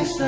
gangsta.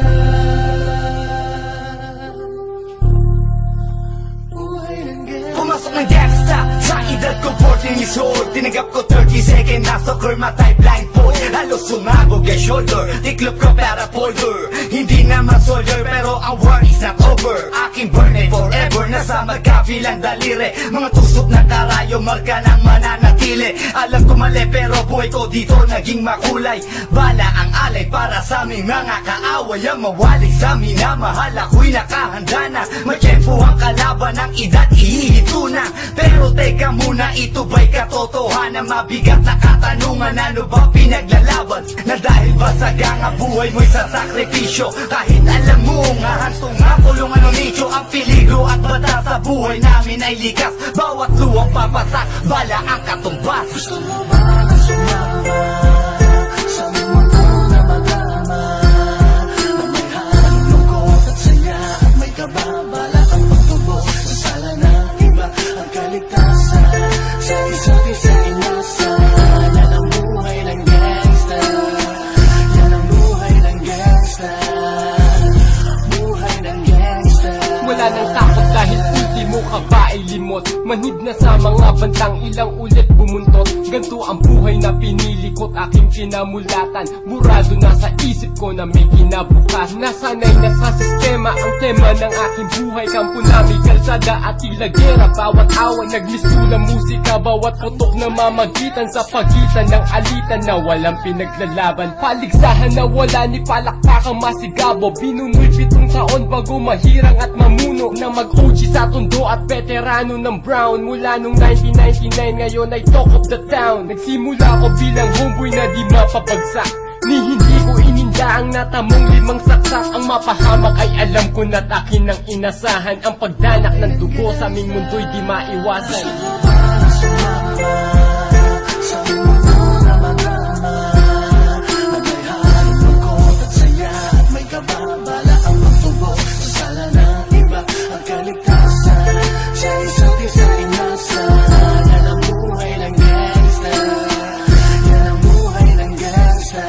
Pumasok ng gangsta sa edad ko 14 years old. Tinanggap ko 30 second na soccer, matay blindfold. Halos sumabog ang shoulder, tiklop ko para folder. Hindi naman soldier pero ang war is not over. Aking burn forever, nasa magkabilang daliri. Mga tusok ng karayo, marka ng mananatili. Alam ko mali pero buhay ko dito naging makulay. Bala ang alay para sa aming mga kaaway. Ang mawalay sa amin na mahal ako'y nakahanda na. May tiyempo ang kalaban ng edad, ihihito na. Pero teka muna, ito ba'y katotohanan? Mabigat na katanungan, ano ba pinaglalaban? Na dahil ba sagang ang buhay mo'y sa sakripisyo? Kahit alam mo nga hantong ang kulungan ng nicho. Ang peligro at bata sa buhay namin ay likas. Bawat luwang papasak, bala ang katumbas. Gusto mo ba na sumama sa mundo na magama, na may harang lungkot at saya at may kababala ang pagtubo sa sala ng iba ang kaligtasan sa isa't isa inasa. Yan ang buhay ng gangsta, yan ang buhay ng gangsta, buhay ng gangsta. Wala nang takot dahil ultimo ka ba ay limot. Manhid na sa mga bantang ilang ulit bumuntot. Ganto ang buhay na pinili ko't aking pinamulatan. Burado na sa isip ko na may kinabukas. Nasanay na sa sistema ang tema ng aking buhay. Kampo namin kalsada at tila gera. Bawat awan naglisto na musika. Bawat putok na mamagitan sa pagitan ng alitan na walang pinaglalaban. Paligsahan na wala ni palakpakang masigabo. Binunoy 7 taon bago mahirang at mamuno. Na mag-OG sa tondo at veterano ng Brown. Mula nung 1999 ngayon ay talk of the town. Nagsimula ko bilang homeboy na di mapapagsak. Ni hindi ko ininda ang natamong 5 saksak. Ang mapahamak ay alam ko na't akin ang inasahan. Ang pagdanak ng dugo sa aming mundo'y di maiwasan. Gusto mo ba na sumama sa mundo na magama, na may harang lungkot at saya at may kababala ang pagtubo sa sala ng iba ang kaligtasan sa isa't isa inasa. Yan ang buhay ng gangsta, yan ang buhay ng gangsta,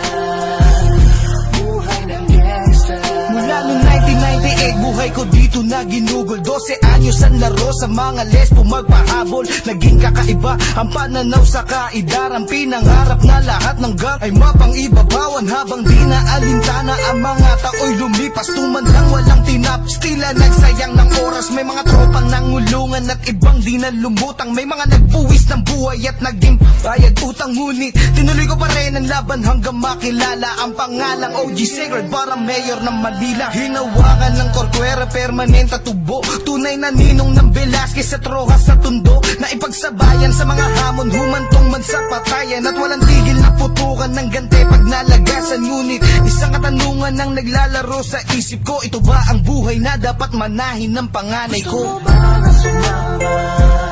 buhay ng gangsta. Mula nung 1998, buhay ko dito na ginugol. 12 anyos ang laro sa mga lesbo magpahabol. Naging kakaiba ang pananaw sa kaidaran. Pinangarap na lahat ng gang ay mapang-ibabawan. Habang di na alintana ang mga tao'y lumipas. Tuman lang walang tinapos, tila nagsayang ng oras. May mga tropang nangulungan at ibang di na lumutang. May mga nagbuwis ng buhay at naging bayad utang. Ngunit tinuloy ko pa rin ang laban hanggang makilala ang pangalang OG Sacred para mayor ng Manila. Hinawakan ng Corcuera, permanente tubo. Tunay na ninong ng Velasquez at Rojas sa tundo. Na ipagsabayan sa mga hamon, humantong man sa patayan. At walang tigil na putukan ng gante pag nalagasan. Ngunit isang katanungan ang naglalaro sa isip ko. Ito ba ang buhay na dapat manahin ng panganay ko? Gusto mo ba na sumama